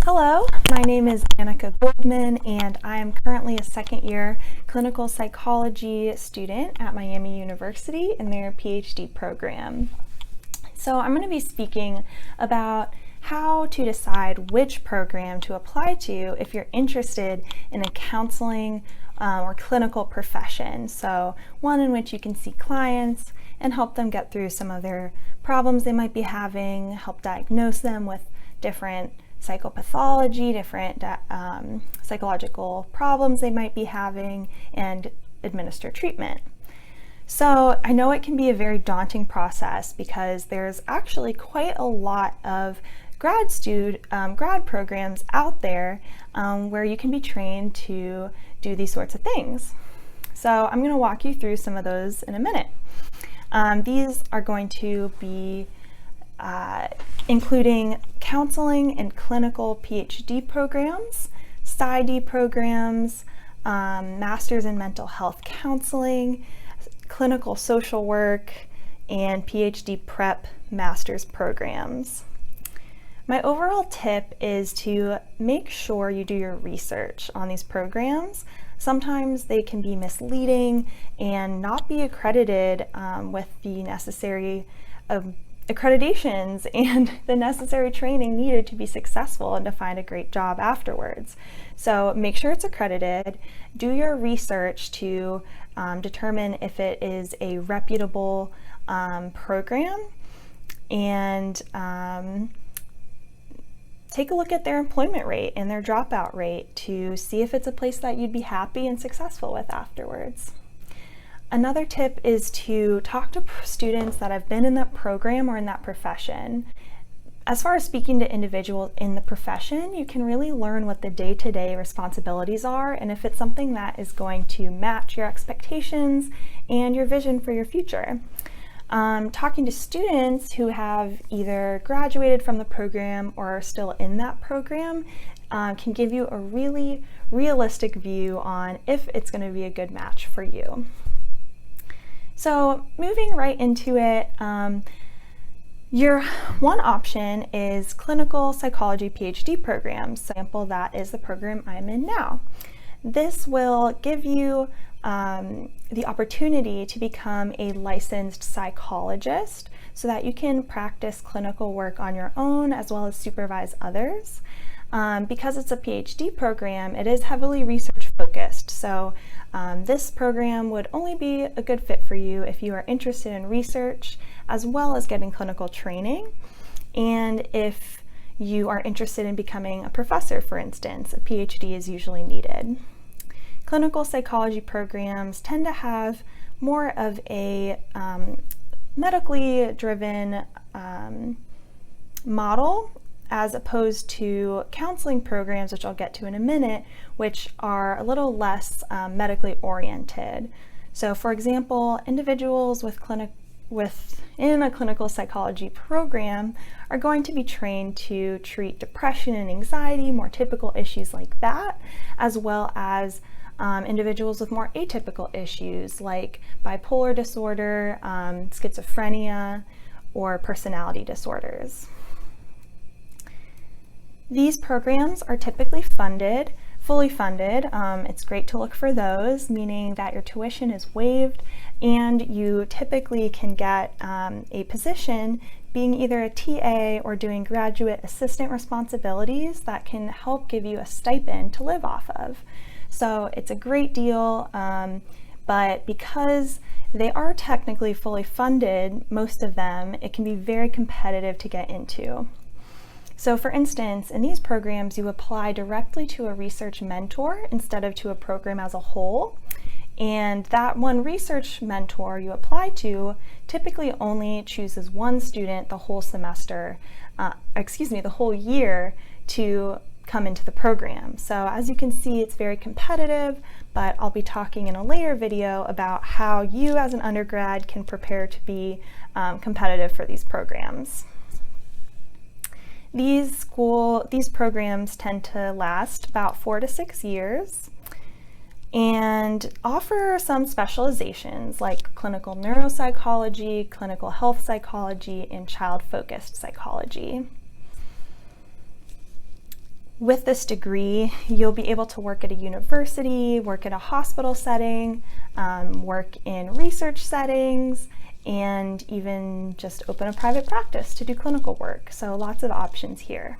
Hello, my name is Annika Goldman, and I am currently a second-year clinical psychology student at Miami University in their Ph.D. program. So I'm going to be speaking about how to decide which program to apply to if you're interested in a counseling or clinical profession. So one in which you can see clients and help them get through some of their problems they might be having, help diagnose them with different psychopathology, different psychological problems they might be having, and administer treatment. So I know it can be a very daunting process because there's actually quite a lot of grad programs out there where you can be trained to do these sorts of things. So I'm going to walk you through some of those in a minute. These are going to be including counseling and clinical Ph.D. programs, Ph.D. programs, Masters in Mental Health Counseling, clinical social work, and Ph.D. prep master's programs. My overall tip is to make sure you do your research on these programs. Sometimes they can be misleading and not be accredited with the necessary accreditations and the necessary training needed to be successful and to find a great job afterwards. So make sure it's accredited, do your research to determine if it is a reputable program, and take a look at their employment rate and their dropout rate to see if it's a place that you'd be happy and successful with afterwards. Another tip is to talk to students that have been in that program or in that profession. As far as speaking to individuals in the profession, you can really learn what the day-to-day responsibilities are and if it's something that is going to match your expectations and your vision for your future. Talking to students who have either graduated from the program or are still in that program can give you a really realistic view on if it's going to be a good match for you. So moving right into it, your one option is clinical psychology Ph.D. program. So, for example, that is the program I'm in now. This will give you the opportunity to become a licensed psychologist so that you can practice clinical work on your own as well as supervise others. Because it's a Ph.D. program, it is heavily research focused. So this program would only be a good fit for you if you are interested in research as well as getting clinical training. And if you are interested in becoming a professor, for instance, a Ph.D. is usually needed. Clinical psychology programs tend to have more of a medically driven model as opposed to counseling programs, which I'll get to in a minute, which are a little less medically oriented. So for example, individuals within a clinical psychology program are going to be trained to treat depression and anxiety, more typical issues like that, as well as individuals with more atypical issues like bipolar disorder, schizophrenia, or personality disorders. These programs are typically fully funded. It's great to look for those, meaning that your tuition is waived and you typically can get a position being either a TA or doing graduate assistant responsibilities that can help give you a stipend to live off of. So it's a great deal, but because they are technically fully funded, most of them, it can be very competitive to get into. So for instance, in these programs, you apply directly to a research mentor instead of to a program as a whole. And that one research mentor you apply to typically only chooses one student the whole semester, the whole year to come into the program. So as you can see, it's very competitive, but I'll be talking in a later video about how you as an undergrad can prepare to be competitive for these programs. These programs tend to last about 4 to 6 years and offer some specializations like clinical neuropsychology, clinical health psychology, and child-focused psychology. With this degree, you'll be able to work at a university, work in a hospital setting, work in research settings, and even just open a private practice to do clinical work. So lots of options here.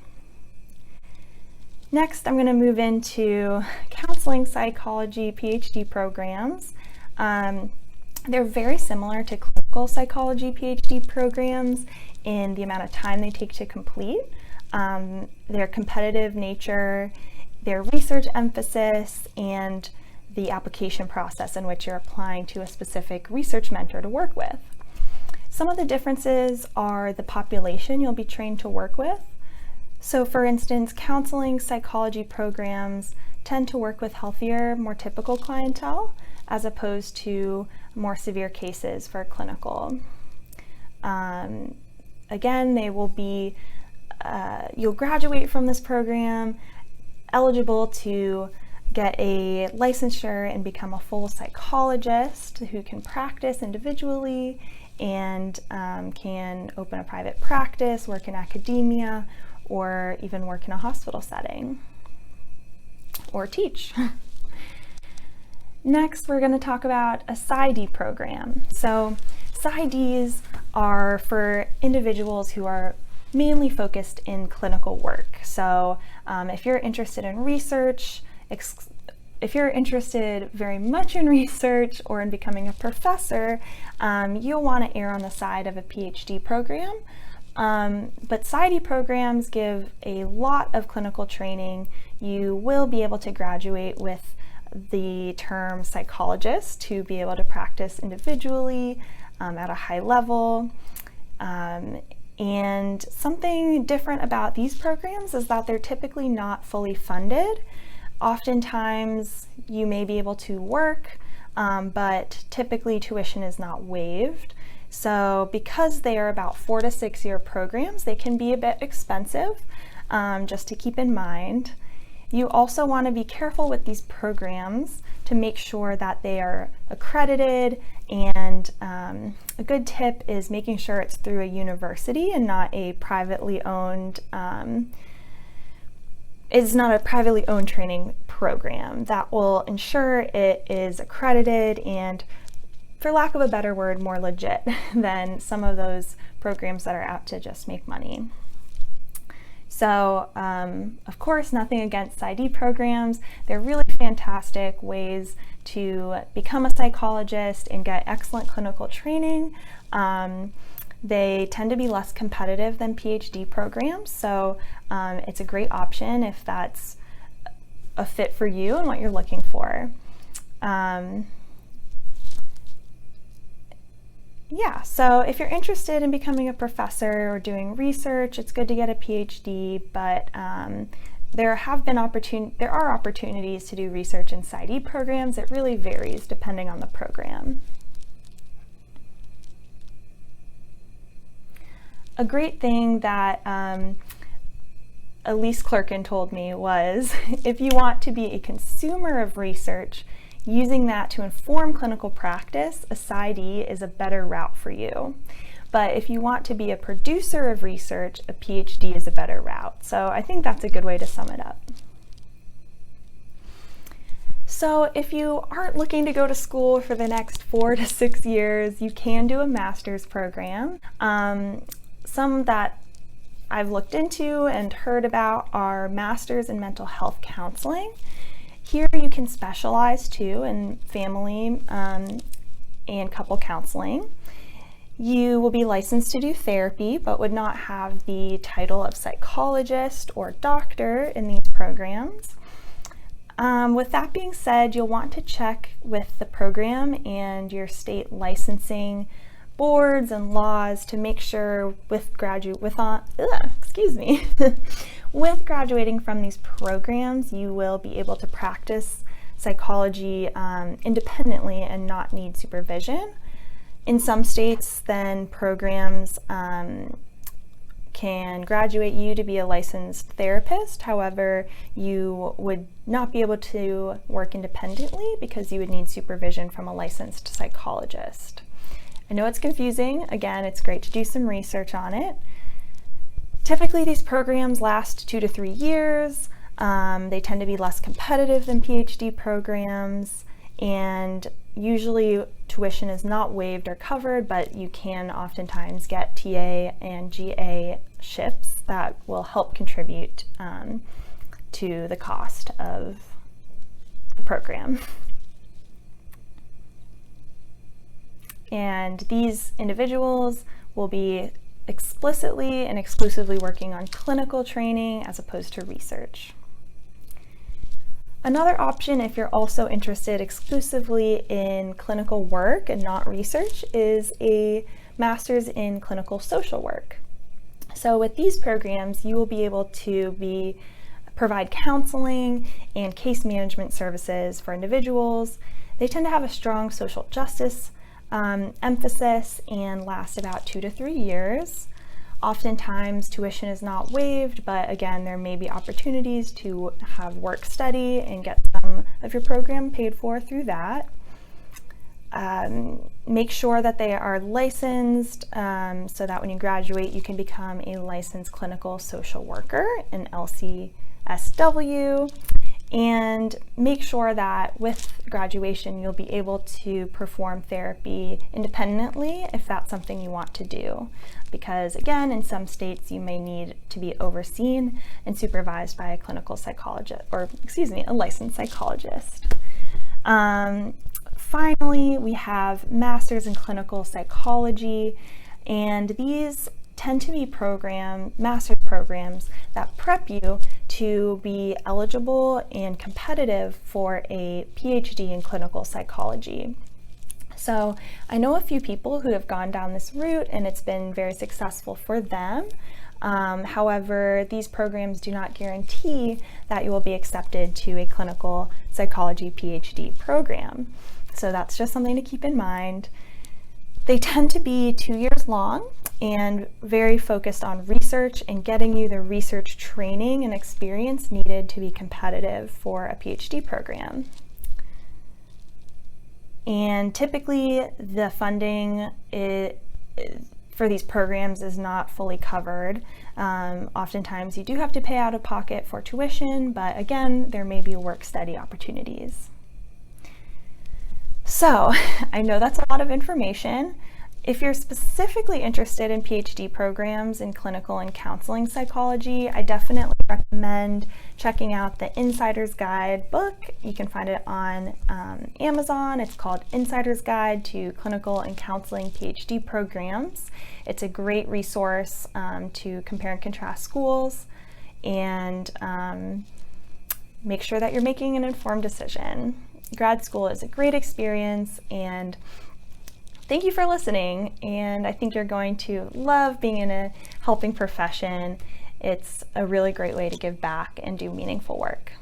Next, I'm going to move into counseling psychology PhD programs. They're very similar to clinical psychology PhD programs in the amount of time they take to complete, their competitive nature, their research emphasis, and the application process in which you're applying to a specific research mentor to work with. Some of the differences are the population you'll be trained to work with. So for instance, counseling psychology programs tend to work with healthier, more typical clientele, as opposed to more severe cases for clinical. Again, they will be, you'll graduate from this program eligible to get a licensure and become a full psychologist who can practice individually and can open a private practice, work in academia, or even work in a hospital setting, or teach. Next, we're going to talk about a Ph.D. program. So Ph.D.s are for individuals who are mainly focused in clinical work. So if you're interested in research, if you're interested very much in research or in becoming a professor, you'll want to err on the side of a PhD program. But Ph.D. programs give a lot of clinical training. You will be able to graduate with the term psychologist to be able to practice individually at a high level. And something different about these programs is that they're typically not fully funded. Oftentimes you may be able to work, but typically tuition is not waived. So because they are about 4 to 6 year programs, they can be a bit expensive, just to keep in mind. You also want to be careful with these programs to make sure that they are accredited, and a good tip is making sure it's through a university and not a privately owned, it's not a privately owned training program. That will ensure it is accredited and, for lack of a better word, more legit than some of those programs that are out to just make money. So, of course, nothing against Ph.D. programs. They're really fantastic ways to become a psychologist and get excellent clinical training. They tend to be less competitive than PhD programs, so it's a great option if that's a fit for you and what you're looking for. Yeah, so if you're interested in becoming a professor or doing research, it's good to get a PhD, but there are opportunities to do research in Ph.D. programs. It really varies depending on the program. A great thing that Elise Clerkin told me was, if you want to be a consumer of research, using that to inform clinical practice, a Ph.D. is a better route for you. But if you want to be a producer of research, a PhD is a better route. So I think that's a good way to sum it up. So if you aren't looking to go to school for the next 4 to 6 years, you can do a master's program. Some that I've looked into and heard about are masters in mental health counseling. Here you can specialize too in family and couple counseling. You will be licensed to do therapy, but would not have the title of psychologist or doctor in these programs. With that being said, you'll want to check with the program and your state licensing boards and laws to make sure with graduating from these programs, you will be able to practice psychology independently and not need supervision. In some states, then programs can graduate you to be a licensed therapist. However, you would not be able to work independently because you would need supervision from a licensed psychologist. I know it's confusing. Again, it's great to do some research on it. Typically, these programs last 2 to 3 years. They tend to be less competitive than PhD programs, and usually tuition is not waived or covered, but you can oftentimes get TA and GA ships that will help contribute to the cost of the program. And these individuals will be explicitly and exclusively working on clinical training as opposed to research. Another option, if you're also interested exclusively in clinical work and not research, is a master's in clinical social work. So with these programs, you will be able to provide counseling and case management services for individuals. They tend to have a strong social justice emphasis and last about 2 to 3 years. Oftentimes tuition is not waived, but again, there may be opportunities to have work study and get some of your program paid for through that. Make sure that they are licensed so that when you graduate, you can become a licensed clinical social worker, an LCSW. And make sure that with graduation, you'll be able to perform therapy independently if that's something you want to do. Because again, in some states, you may need to be overseen and supervised by a clinical psychologist, or a licensed psychologist. Finally, we have masters in clinical psychology, and these tend to be master's programs that prep you to be eligible and competitive for a PhD in clinical psychology. So I know a few people who have gone down this route and it's been very successful for them. However, these programs do not guarantee that you will be accepted to a clinical psychology PhD program. So that's just something to keep in mind. They tend to be 2 years long and very focused on research and getting you the research training and experience needed to be competitive for a PhD program. And typically the funding for these programs is not fully covered. Oftentimes you do have to pay out of pocket for tuition, but again, there may be work study opportunities. So I know that's a lot of information. If you're specifically interested in PhD programs in clinical and counseling psychology, I definitely recommend checking out the Insider's Guide book. You can find it on Amazon. It's called Insider's Guide to Clinical and Counseling PhD Programs. It's a great resource to compare and contrast schools and make sure that you're making an informed decision. Grad school is a great experience, and thank you for listening, and I think you're going to love being in a helping profession. It's a really great way to give back and do meaningful work.